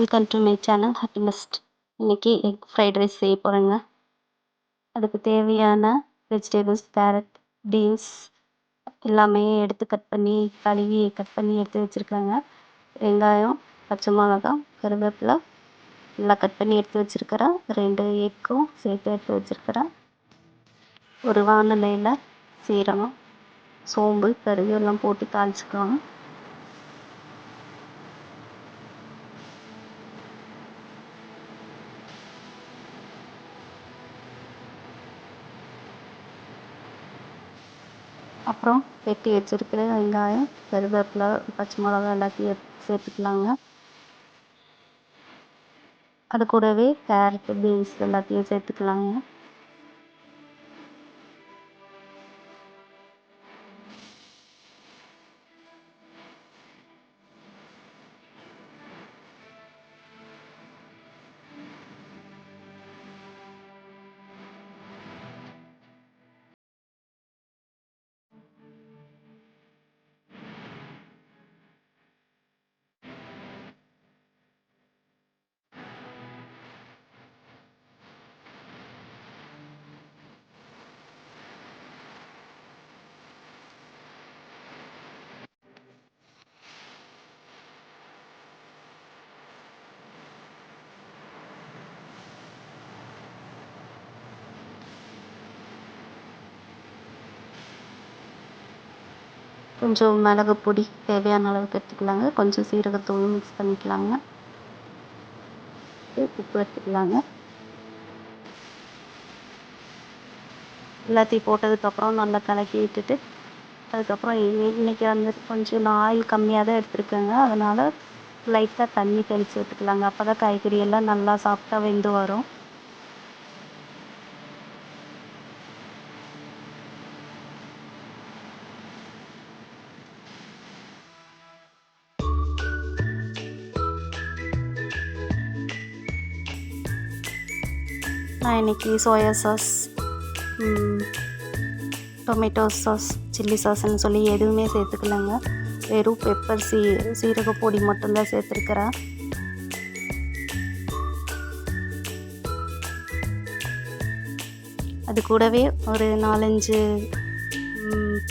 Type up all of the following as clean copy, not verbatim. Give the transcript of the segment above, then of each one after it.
Welcome to my channel happinest. இன்றைக்கி egg fried rice செய்ய போகிறேங்க. அதுக்கு தேவையான வெஜிடபிள்ஸ் கேரட், பீன்ஸ் எல்லாமே எடுத்து கட் பண்ணி எடுத்து வச்சுருக்காங்க. வெங்காயம், பச்சை மிளகாய், கருவேப்பிலை எல்லாம் கட் பண்ணி எடுத்து வச்சுருக்கிறேன். 2 எக்கும் சேர்த்து எடுத்து வச்சுருக்கிறேன். ஒரு வாணலியில் சீரகம், சோம்பு, கடுகு எல்லாம் போட்டு தாளிச்சுக்கலாம். அப்புறம் வெட்டி வச்சுருக்கிற வெங்காயம், கருவேப்பிலை, பச்சை மிளகா எல்லாத்தையும் சேர்த்துக்கலாங்க. அது கூடவே கேரட்டு, பீன்ஸ் எல்லாத்தையும் சேர்த்துக்கலாங்க. கொஞ்சம் மிளகு பொடி தேவையான அளவுக்கு எடுத்துக்கலாங்க. கொஞ்சம் சீரகத்தூள் மிக்ஸ் பண்ணிக்கலாங்க. உப்பு எடுத்துக்கலாங்க. எல்லாத்தையும் போட்டதுக்கப்புறம் நல்லா கலக்கி விட்டுட்டு அதுக்கப்புறம் இன்றைக்கி வந்து கொஞ்சம் நான் ஆயில் கம்மியாக தான் எடுத்துருக்கேங்க. அதனால் லைட்டாக தண்ணி தெளித்து விட்டுக்கலாங்க. அப்போ தான் காய்கறி எல்லாம் நல்லா சாஃப்டாக வெந்து வரும். நான் இன்றைக்கி soya sauce, tomato sauce, chilli சாஸ்ன்னு சொல்லி எதுவுமே சேர்த்துக்கலங்க. வெறும் பெப்பர், சீரக பொடி மட்டும்தான் சேர்த்துருக்கிறேன். அது கூடவே ஒரு 4-5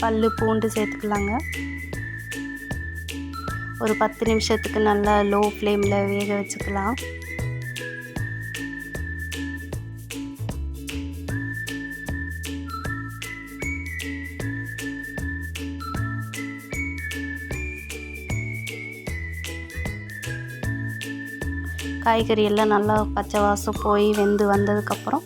பல்லு பூண்டு சேர்த்துக்கலாங்க. ஒரு 10 நிமிஷத்துக்கு நல்லா லோ ஃப்ளேமில் வேக வச்சுக்கலாம். காய்கறி எல்லாம் நல்லா பச்சை வாசம் போய் வெந்து வந்ததுக்கப்புறம்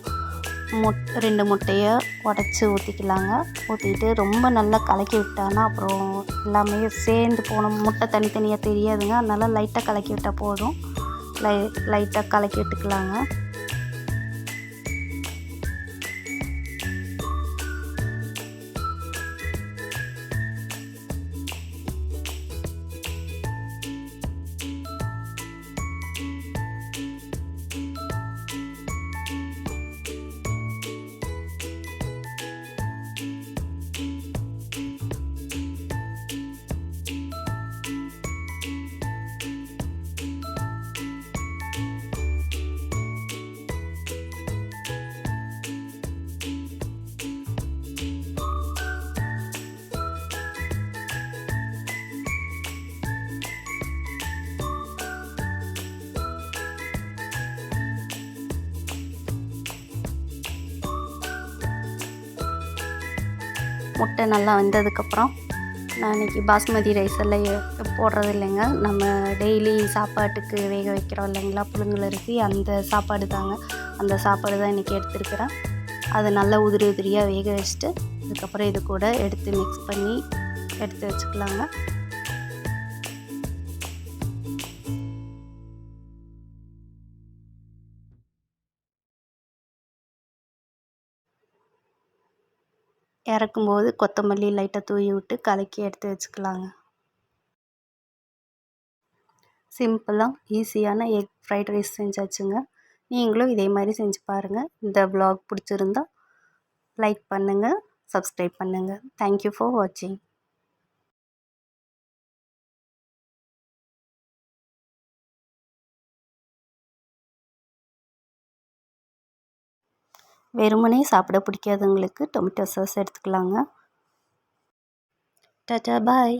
2 முட்டையை உடச்சி ஊற்றிக்கலாங்க. ஊற்றிட்டு ரொம்ப நல்லா கலக்கி விட்டான்னா அப்புறம் எல்லாமே சேர்ந்து போகணும். முட்டை தனித்தனியாக தெரியாதுங்க. அதனால் லைட்டாக கலக்கி விட்டால் போதும். லைட்டாக கலக்கி விட்டுக்கலாங்க. முட்டை நல்லா வெந்ததுக்கப்புறம் நான் இன்றைக்கி பாஸ்மதி ரைஸ் எல்லாம் போடுறது இல்லைங்க. நம்ம டெய்லி சாப்பாட்டுக்கு வேக வைக்கிறோம் இல்லைங்களா, புழுங்கல் அரிசி, அந்த சாப்பாடு தாங்க. அந்த சாப்பாடு தான் இன்றைக்கி எடுத்துருக்கிறேன். அதை நல்லா உதிரியாக வேக வச்சுட்டு அதுக்கப்புறம் இது கூட எடுத்து மிக்ஸ் பண்ணி எடுத்து வச்சுக்கலாங்க. இறக்கும்போது கொத்தமல்லி லைட்டாக தூவி விட்டு கலக்கி எடுத்து வச்சுக்கலாங்க. சிம்பிளாக ஈஸியான எக் ஃப்ரைட் ரைஸ் செஞ்சாச்சுங்க. நீங்களும் இதே மாதிரி செஞ்சு பாருங்கள். இந்த vlog பிடிச்சிருந்தா லைக் பண்ணுங்கள், சப்ஸ்கிரைப் பண்ணுங்கள். தேங்க்யூ ஃபார் வாட்சிங். வெறுமனே சாப்பிட பிடிக்காதவங்களுக்கு டொமேட்டோ சாஸ் எடுத்துக்கலாங்க. டாட்டா பாய்.